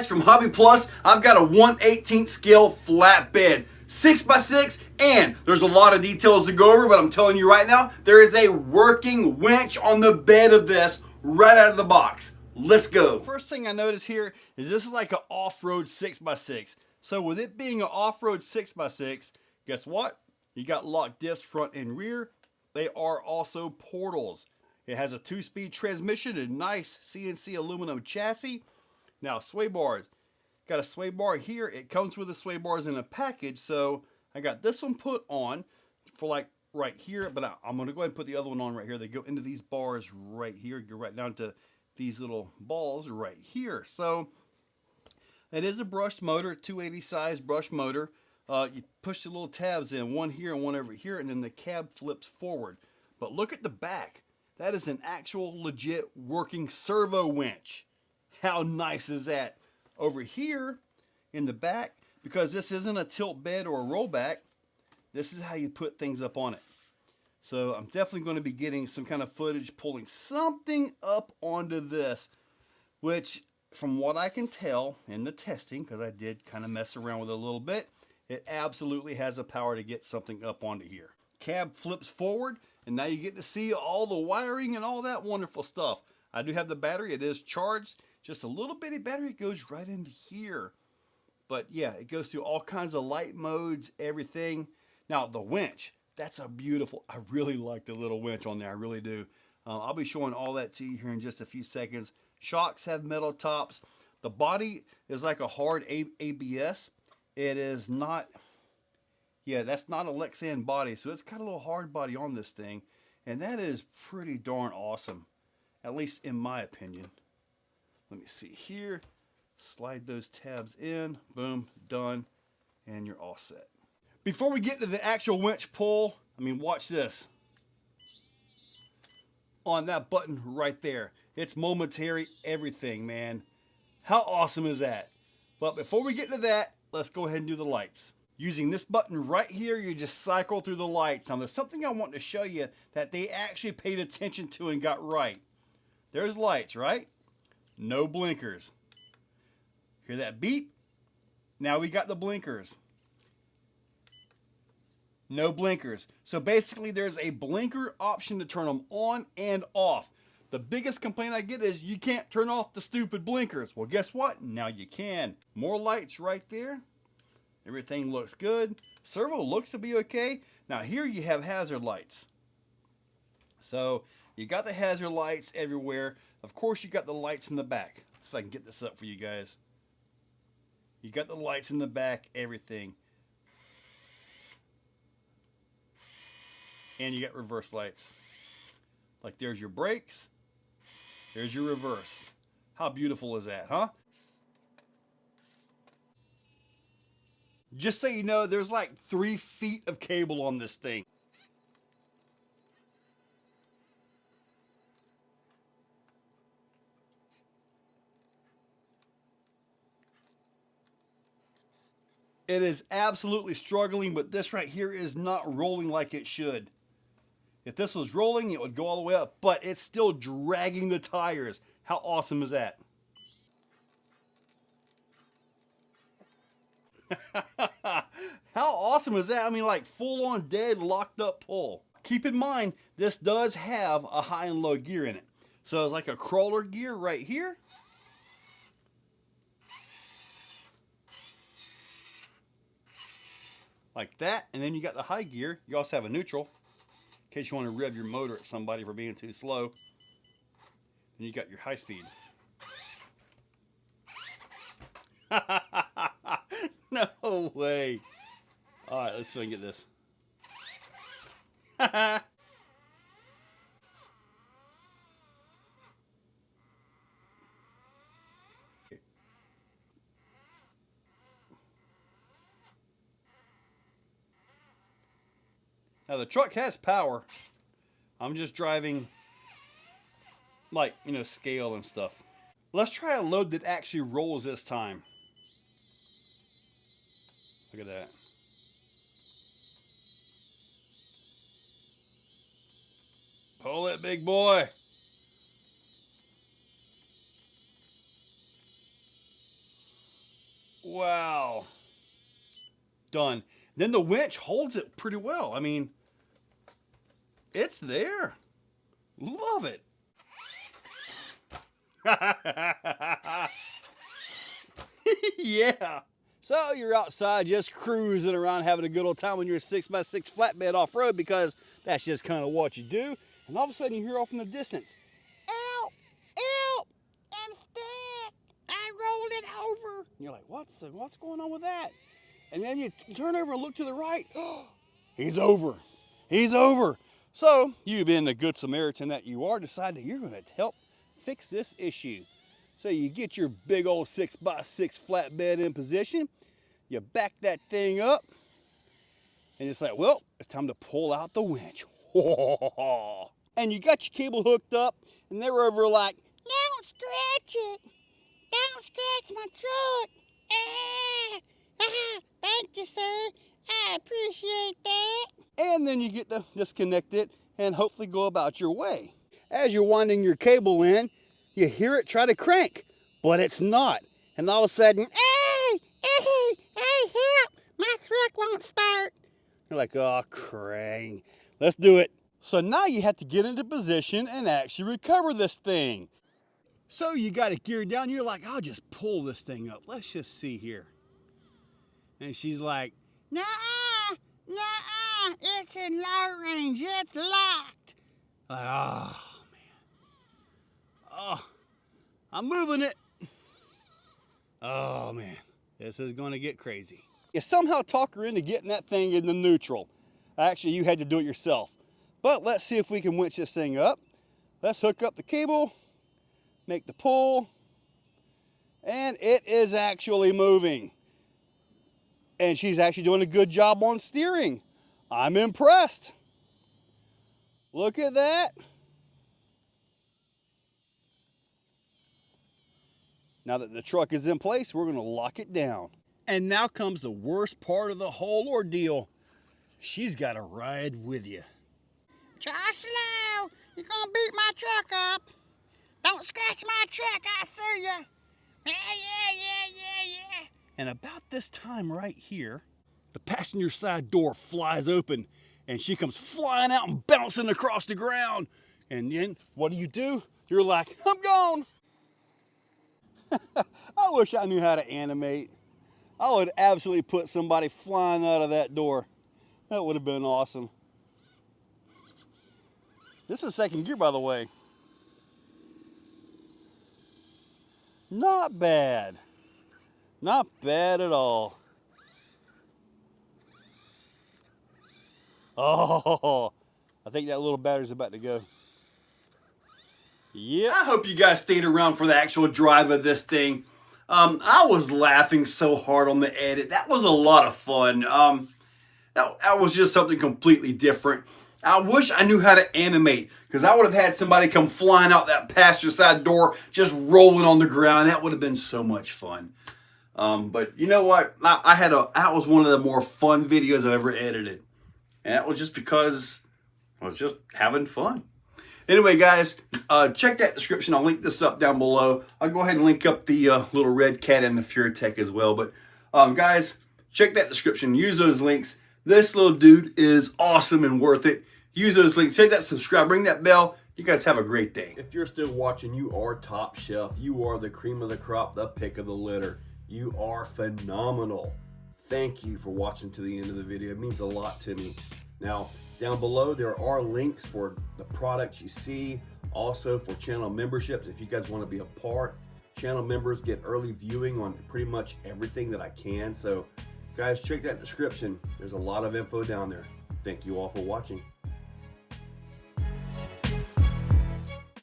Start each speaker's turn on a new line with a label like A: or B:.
A: guys, from Hobby Plus, I've got a 1/18 scale flatbed, 6x6, and there's a lot of details to go over, but I'm telling you right now, there is a working winch on the bed of this right out of the box. Let's go. First thing I notice here is this is like an off-road 6x6. So with it being an off-road 6x6, guess what? You got locked diffs front and rear. They are also portals. It has a 2-speed transmission and nice CNC aluminum chassis. Now, sway bars. Got a sway bar here. It comes with the sway bars in a package, so I got this one put on for like right here, but I'm going to go ahead and put the other one on right here. They go into these bars right here, go right down to these little balls right here. So it is a brushed motor, 280 size brush motor. You push the little tabs in, one here and one over here, and then the cab flips forward. But look at the back. That is an actual legit working servo winch. How nice is that? Over here in the back, because this isn't a tilt bed or a rollback, this is how you put things up on it. So I'm definitely going to be getting some kind of footage pulling something up onto this, which from what I can tell in the testing, because I did kind of mess around with it a little bit, it absolutely has the power to get something up onto here. Cab flips forward, and now you get to see all the wiring and all that wonderful stuff. I do have the battery. It is charged. Just a little bitty battery. It goes right into here. But yeah, it goes through all kinds of light modes, everything. Now, the winch, that's a beautiful, I really like the little winch on there. I really do. I'll be showing all that to you here in just a few seconds. Shocks have metal tops. The body is like a hard ABS. It is not, yeah, that's not a Lexan body, so it's got a little hard body on this thing, and that is pretty darn awesome, at least in my opinion. Let me see here. Slide those tabs in, boom, done, and you're all set. Before we get to the actual winch pull, I mean, watch this. On that button right there. It's momentary everything, man. How awesome is that? But before we get to that, let's go ahead and do the lights. Using this button right here, you just cycle through the lights. Now, there's something I want to show you that they actually paid attention to and got right. There's lights, right? No blinkers. Hear that beep? Now we got the blinkers. No blinkers. So basically there's a blinker option to turn them on and off. The biggest complaint I get is you can't turn off the stupid blinkers. Well, guess what? Now you can. More lights right there. Everything looks good. Servo looks to be okay. Now here you have hazard lights. So you got the hazard lights everywhere. Of course you got the lights in the back. Let's see if I can get this up for you guys. You got the lights in the back, everything. And you got reverse lights. Like there's your brakes. There's your reverse. How beautiful is that, huh? Just so you know, there's like 3 feet of cable on this thing. It is absolutely struggling, but this right here is not rolling like it should. If this was rolling, it would go all the way up, but it's still dragging the tires. How awesome is that? How awesome is that? I mean, like full on dead locked up pull. Keep in mind, this does have a high and low gear in it. So it's like a crawler gear right here. Like that, and then you got the high gear. You also have a neutral, in case you want to rev your motor at somebody for being too slow. And you got your high speed. No way. All right, let's see if I can get this. Now the truck has power. I'm just driving like, you know, scale and stuff. Let's try a load that actually rolls this time. Look at that. Pull it, big boy. Wow. Done. Then the winch holds it pretty well. I mean, it's there. Love it. Yeah. So you're outside just cruising around having a good old time when you're a 6x6 flatbed off-road, because that's just kind of what you do. And all of a sudden you hear off in the distance, "Help! Help! I'm stuck! I rolled it over!" And you're like, what's going on with that? And then you turn over and look to the right. He's over. He's over. So you, being the good Samaritan that you are, decide that you're going to help fix this issue. So you get your big old 6x6 flatbed in position. You back that thing up. And it's like, well, it's time to pull out the winch. And you got your cable hooked up. And they're over like, "Don't scratch it. Don't scratch my truck. Thank you, sir. I appreciate that." And then you get to disconnect it and hopefully go about your way. As you're winding your cable in, you hear it try to crank, but it's not. And all of a sudden, hey, help! My truck won't start. You're like, oh, crang. Let's do it. So now you have to get into position and actually recover this thing. So you got it geared down. You're like, I'll just pull this thing up. Let's just see here. And she's like, nuh-uh, it's in low range. It's locked. Like, oh, man. Oh, I'm moving it. Oh, man. This is going to get crazy. You somehow talk her into getting that thing into neutral. Actually, you had to do it yourself. But let's see if we can winch this thing up. Let's hook up the cable, make the pull, and it is actually moving. And she's actually doing a good job on steering. I'm impressed. Look at that. Now that the truck is in place, we're going to lock it down. And now comes the worst part of the whole ordeal. She's got to ride with you. Try slow. You're going to beat my truck up. Don't scratch my truck, I sue you. Yeah. And about this time right here, the passenger side door flies open and she comes flying out and bouncing across the ground. And then what do? You're like, I'm gone. I wish I knew how to animate. I would absolutely put somebody flying out of that door. That would have been awesome. This is second gear, by the way. Not bad. Not bad at all. Oh, I think that little battery's about to go. Yeah. I hope you guys stayed around for the actual drive of this thing. I was laughing so hard on the edit. That was a lot of fun. That was just something completely different. I wish I knew how to animate, because I would have had somebody come flying out that passenger side door, just rolling on the ground. That would have been so much fun. But you know what? That was one of the more fun videos I've ever edited. And that was just because I was just having fun. Anyway, guys, check that description. I'll link this up down below. I'll go ahead and link up the little red cat and the FureTech as well. But guys, check that description. Use those links. This little dude is awesome and worth it. Use those links. Hit that subscribe. Ring that bell. You guys have a great day. If you're still watching, you are top shelf. You are the cream of the crop, the pick of the litter. You are phenomenal. Thank you for watching to the end of the video. It means a lot to me. Now, down below, there are links for the products you see, also for channel memberships. If you guys want to be a part, channel members get early viewing on pretty much everything that I can. So, guys, check that description. There's a lot of info down there. Thank you all for watching.